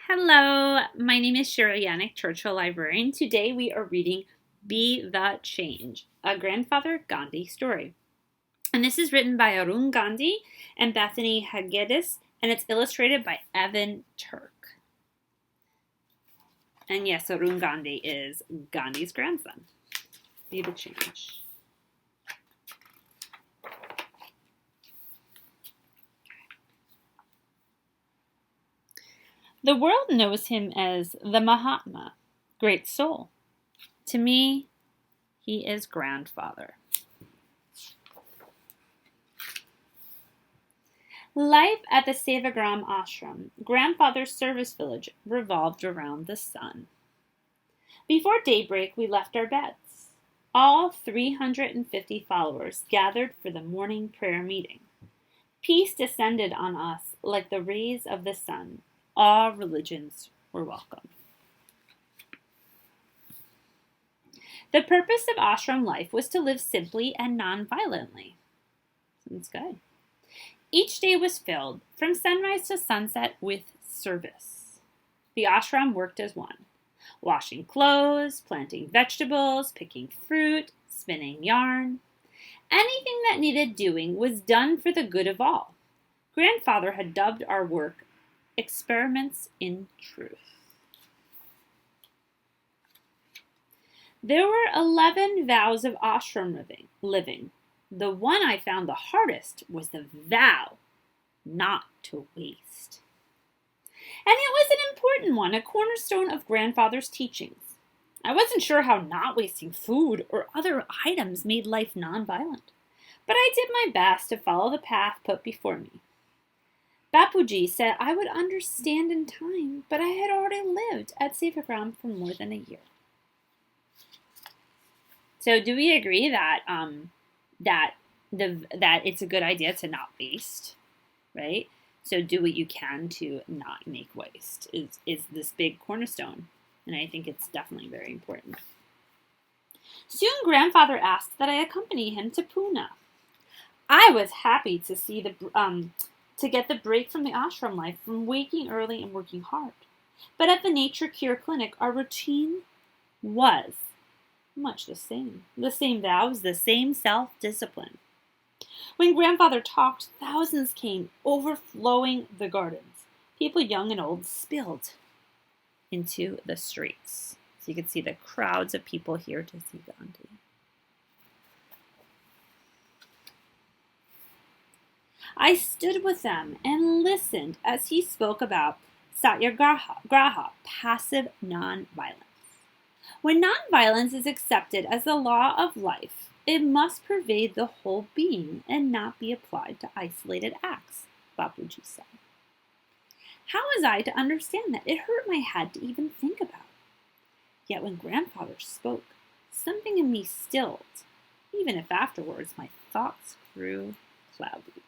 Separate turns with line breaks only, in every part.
Hello, my name is Cherie, Yanek, Churchill, Librarian. Today we are reading Be the Change, a grandfather Gandhi story. And this is written by Arun Gandhi and Bethany Hegedus, and it's illustrated by Evan Turk. And yes, Arun Gandhi is Gandhi's grandson. Be the Change. The world knows him as the Mahatma, great soul. To me, he is grandfather. Life at the Sevagram ashram, grandfather's service village, revolved around the sun. Before daybreak, we left our beds. All 350 followers gathered for the morning prayer meeting. Peace descended on us like the rays of the sun. All religions were welcome. The purpose of ashram life was to live simply and non-violently. Sounds good. Each day was filled, from sunrise to sunset, with service. The ashram worked as one, washing clothes, planting vegetables, picking fruit, spinning yarn. Anything that needed doing was done for the good of all. Grandfather had dubbed our work Experiments in Truth. There were 11 vows of ashram living. The one I found the hardest was the vow not to waste. And it was an important one, a cornerstone of grandfather's teachings. I wasn't sure how not wasting food or other items made life nonviolent, but I did my best to follow the path put before me. Bapuji said I would understand in time, but I had already lived at Sevagram for more than a year. So do we agree that that it's a good idea to not waste, right? So do what you can to not make waste is this big cornerstone, and I think it's definitely very important. Soon grandfather asked that I accompany him to Pune. I was happy to see to get the break from the ashram life, from waking early and working hard. But at the Nature Cure Clinic, our routine was much the same. The same vows, the same self-discipline. When grandfather talked, thousands came, overflowing the gardens. People young and old spilled into the streets. So you can see the crowds of people here to see Gandhi. I stood with them and listened as he spoke about Satyagraha, passive nonviolence. When nonviolence is accepted as the law of life, it must pervade the whole being and not be applied to isolated acts, Bapuji said. How was I to understand that? It hurt my head to even think about. Yet when grandfather spoke, something in me stilled, even if afterwards my thoughts grew cloudy.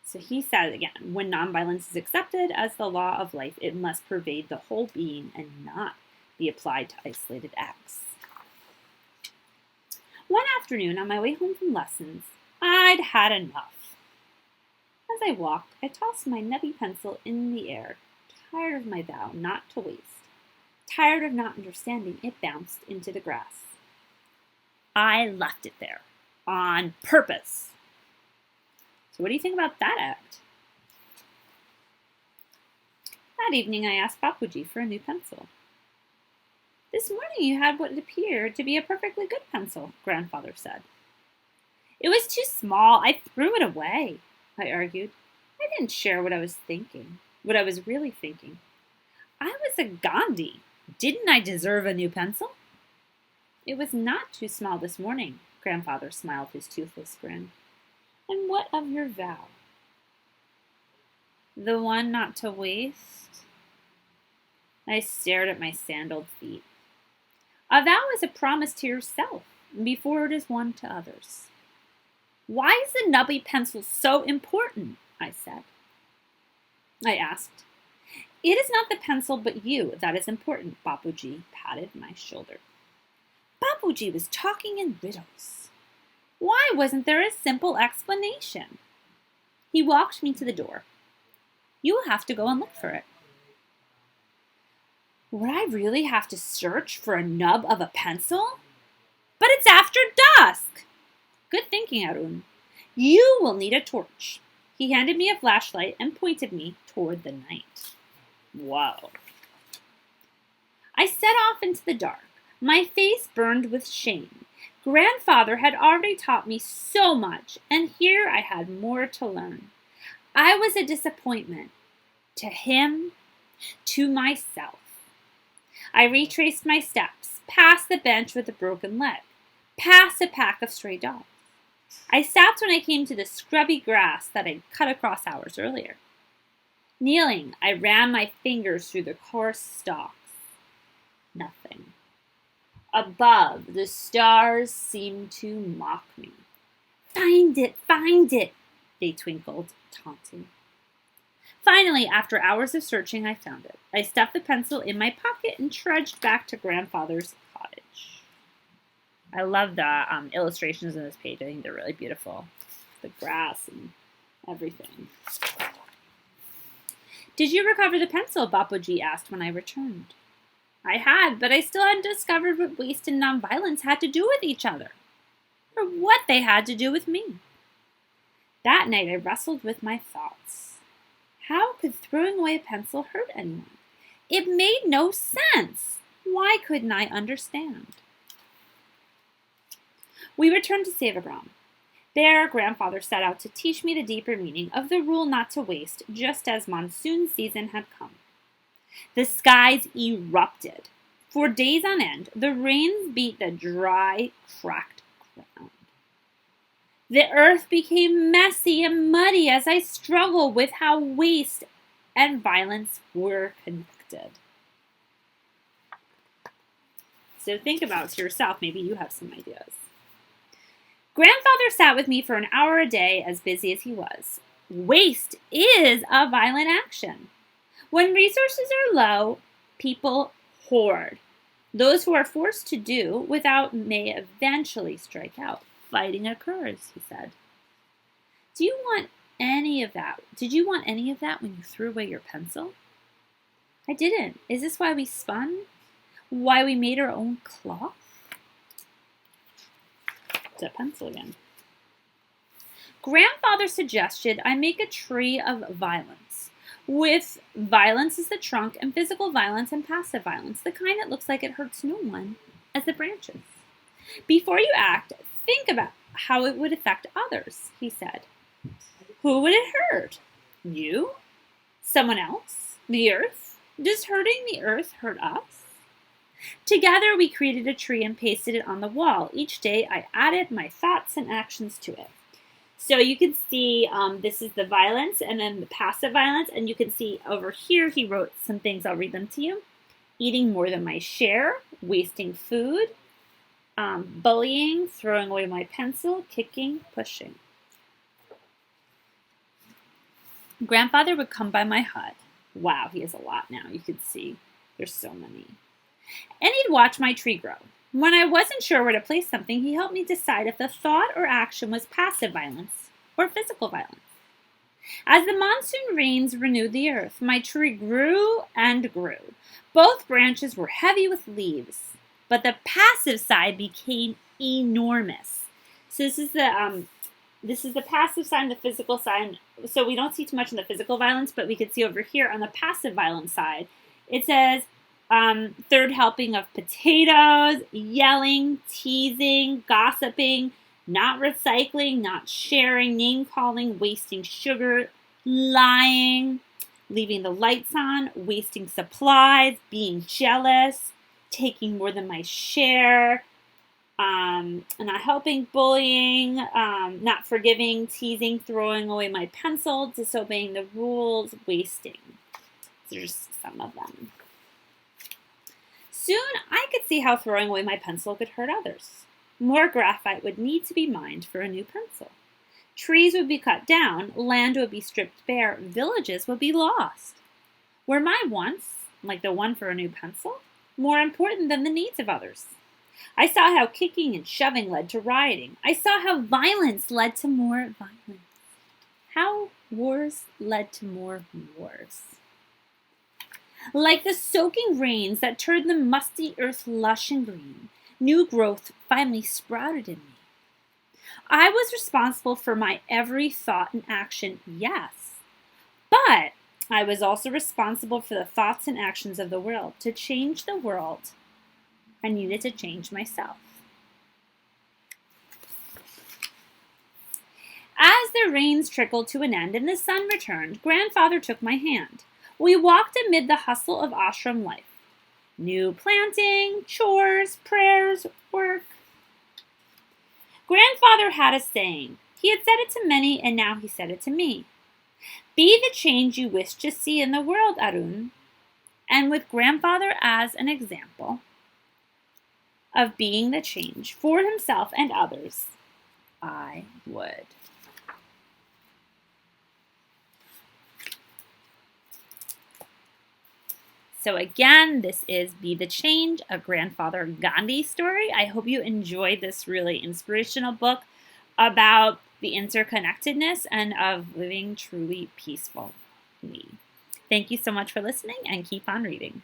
So he said again, when nonviolence is accepted as the law of life, it must pervade the whole being and not be applied to isolated acts. One afternoon, on my way home from lessons, I'd had enough. As I walked, I tossed my nubby pencil in the air, tired of my vow not to waste. Tired of not understanding, it bounced into the grass. I left it there, on purpose. So what do you think about that act? That evening I asked Bapuji for a new pencil. This morning you had what appeared to be a perfectly good pencil, grandfather said. It was too small. I threw it away, I argued. I didn't share what I was really thinking. I was a Gandhi. Didn't I deserve a new pencil? It was not too small this morning, grandfather smiled his toothless grin. And what of your vow? The one not to waste? I stared at my sandaled feet. A vow is a promise to yourself before it is one to others. Why is the nubby pencil so important? I asked. It is not the pencil but you that is important, Bapuji patted my shoulder. Bapuji was talking in riddles. Why wasn't there a simple explanation? He walked me to the door. You will have to go and look for it. Would I really have to search for a nub of a pencil? But it's after dusk. Good thinking, Arun. You will need a torch. He handed me a flashlight and pointed me toward the night. Whoa. I set off into the dark. My face burned with shame. Grandfather had already taught me so much, and here I had more to learn. I was a disappointment to him, to myself. I retraced my steps, past the bench with a broken leg, past a pack of stray dogs. I stopped when I came to the scrubby grass that I'd cut across hours earlier. Kneeling, I ran my fingers through the coarse stalks. Nothing. Above, the stars seemed to mock me. Find it, they twinkled, taunting. Finally, after hours of searching, I found it. I stuffed the pencil in my pocket and trudged back to Grandfather's cottage. I love the illustrations on this page. I think they're really beautiful. The grass and everything. Did you recover the pencil? Bapuji asked when I returned. I had, but I still hadn't discovered what waste and nonviolence had to do with each other, or what they had to do with me. That night I wrestled with my thoughts. How could throwing away a pencil hurt anyone? It made no sense. Why couldn't I understand? We returned to Sevagram. There, Grandfather set out to teach me the deeper meaning of the rule not to waste, just as monsoon season had come. The skies erupted. For days on end, the rains beat the dry, cracked ground. The earth became messy and muddy as I struggled with how waste and violence were connected. So think about it to yourself. Maybe you have some ideas. Grandfather sat with me for an hour a day, as busy as he was. Waste is a violent action. When resources are low, people hoard. Those who are forced to do without may eventually strike out. Fighting occurs, he said. Do you want any of that? Did you want any of that when you threw away your pencil? I didn't. Is this why we spun? Why we made our own cloth? It's a pencil again. Grandfather suggested I make a tree of violence. With violence as the trunk and physical violence and passive violence, the kind that looks like it hurts no one, as the branches. Before you act, think about how it would affect others, he said. Who would it hurt? You? Someone else? The earth? Does hurting the earth hurt us? Together we created a tree and pasted it on the wall. Each day I added my thoughts and actions to it. So you can see this is the violence and then the passive violence. And you can see over here he wrote some things. I'll read them to you. Eating more than my share, wasting food, bullying, throwing away my pencil, kicking, pushing. Grandfather would come by my hut. Wow, he has a lot now. You can see there's so many. And he'd watch my tree grow. When I wasn't sure where to place something, he helped me decide if the thought or action was passive violence or physical violence. As the monsoon rains renewed the earth, my tree grew and grew. Both branches were heavy with leaves, but the passive side became enormous. So this is the passive side, the physical side. So we don't see too much in the physical violence, but we could see over here on the passive violence side, it says, third helping of potatoes, yelling, teasing, gossiping, not recycling, not sharing, name-calling, wasting sugar, lying, leaving the lights on, wasting supplies, being jealous, taking more than my share, not helping, bullying, not forgiving, teasing, throwing away my pencil, disobeying the rules, wasting. There's some of them. Soon I could see how throwing away my pencil could hurt others. More graphite would need to be mined for a new pencil. Trees would be cut down, land would be stripped bare, villages would be lost. Were my wants, like the one for a new pencil, more important than the needs of others? I saw how kicking and shoving led to rioting. I saw how violence led to more violence. how wars led to more wars. Like the soaking rains that turned the musty earth lush and green, new growth finally sprouted in me. I was responsible for my every thought and action, yes, but I was also responsible for the thoughts and actions of the world. To change the world, I needed to change myself. As the rains trickled to an end and the sun returned, Grandfather took my hand. We walked amid the hustle of ashram life. New planting, chores, prayers, work. Grandfather had a saying. He had said it to many, and now he said it to me. Be the change you wish to see in the world, Arun. And with Grandfather as an example of being the change for himself and others, I would. So again, this is Be the Change, a Grandfather Gandhi story. I hope you enjoyed this really inspirational book about the interconnectedness and of living truly peacefully. Thank you so much for listening, and keep on reading.